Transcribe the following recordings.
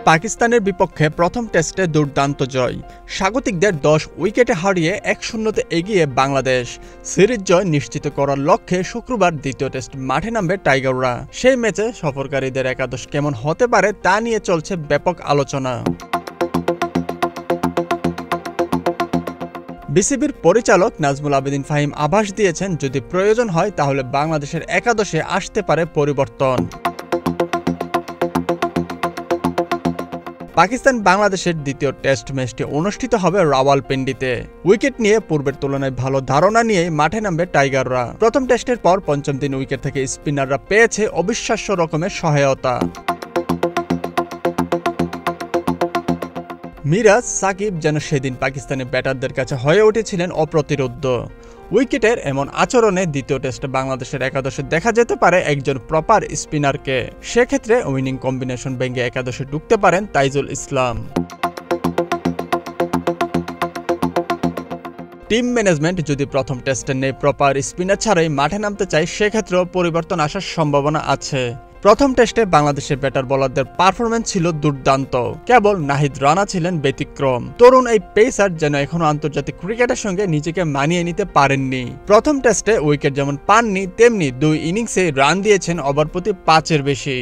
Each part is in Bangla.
পাকিস্তানের বিপক্ষে প্রথম টেস্টে দুর্দান্ত জয়, স্বাগতিকদের 10 উইকেটে হারিয়ে 1-0 এগিয়ে বাংলাদেশ। সিরিজ জয় নিশ্চিত করার লক্ষ্যে শুক্রবার দ্বিতীয় টেস্ট মাঠে নামবে টাইগাররা। সেই ম্যাচে সফরকারীদের একাদশ কেমন হতে পারে তা নিয়ে চলছে ব্যাপক আলোচনা। বিসিবির পরিচালক নাজমুল আবেদিন ফাহিম আভাস দিয়েছেন, যদি প্রয়োজন হয় তাহলে বাংলাদেশের একাদশে আসতে পারে পরিবর্তন। পাকিস্তান বাংলাদেশের দ্বিতীয় টেস্ট ম্যাচটি অনুষ্ঠিত হবে রাওয়ালপিন্ডিতে। উইকেট নিয়ে পূর্বের তুলনায় ভালো ধারণা নিয়েই মাঠে নামবে টাইগাররা। প্রথম টেস্টের পর পঞ্চম দিন উইকেট থেকে স্পিনাররা পেয়েছে অবিশ্বাস্য রকমের সহায়তা। মিরাজ, সাকিব যেন সেদিন পাকিস্তানি ব্যাটারদের কাছে হয়ে উঠেছিলেন অপ্রতিরোধ্য। উইকেটের এমন আচরণে দ্বিতীয় টেস্টে বাংলাদেশের একাদশে দেখা যেতে পারে একজন প্রপার স্পিনারকে। সেক্ষেত্রে উইনিং কম্বিনেশন ভেঙে একাদশে ঢুকতে পারেন তাইজুল ইসলাম। টিম ম্যানেজমেন্ট যদি প্রথম টেস্টে নেই প্রপার স্পিনার ছাড়াই মাঠে নামতে চায়, সেক্ষেত্রেও পরিবর্তন আসার সম্ভাবনা আছে। প্রথম টেস্টে বাংলাদেশের ব্যাটার বোলারদের পারফরম্যান্স ছিল দুর্দান্ত, কেবল নাহিদ রানা ছিলেন ব্যতিক্রম। তরুণ এই পেসার যেন এখনো আন্তর্জাতিক ক্রিকেটের সঙ্গে নিজেকে মানিয়ে নিতে পারেননি। প্রথম টেস্টে উইকেট যেমন পাননি, তেমনি 2 ইনিংসে রান দিয়েছেন ওভার প্রতি 5-এর বেশি।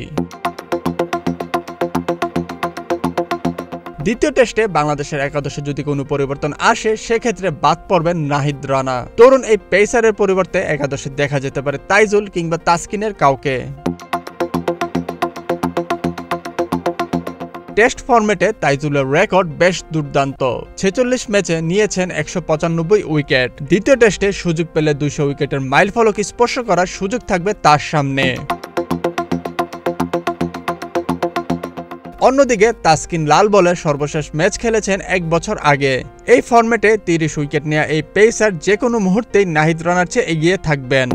দ্বিতীয় টেস্টে বাংলাদেশের একাদশে যদি কোনো পরিবর্তন আসে, সেক্ষেত্রে বাদ পড়বেন নাহিদ রানা। তরুণ এই পেসারের পরিবর্তে একাদশে দেখা যেতে পারে তাইজুল কিংবা তাসকিনের কাউকে। টেস্ট ফরম্যাটে তাইজুলের রেকর্ড বেশ দুর্দান্ত। 46 ম্যাচে নিয়েছেন 195 উইকেট। দ্বিতীয় টেস্টে সুযোগ পেলে 200 উইকেটের মাইলফলক স্পর্শ করার সুযোগ থাকবে তার সামনে। অন্যদিকে তাসকিন লাল বলে সর্বশেষ ম্যাচ খেলেছেন 1 বছর আগে। এই ফরম্যাটে 30 উইকেট নেওয়া এই পেসার যে কোনো মুহূর্তেই নাহিদ রানার চেয়ে এগিয়ে থাকবেন।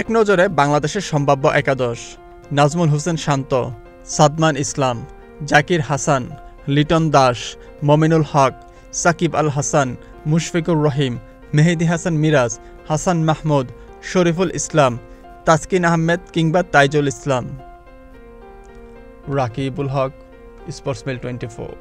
এক নজরে বাংলাদেশের সম্ভাব্য একাদশ: নাজমুল হোসেন শান্ত, সাদমান ইসলাম, জাকির হাসান, লিটন দাস, মমিনুল হক, সাকিব আল হাসান, মুশফিকুর রহিম, মেহেদী হাসান মিরাজ, হাসান মাহমুদ, শরীফুল ইসলাম, তাসকিন আহমেদ কিংবা তাইজুল ইসলাম। রাকিবুল হক, স্পোর্টসমেল 24।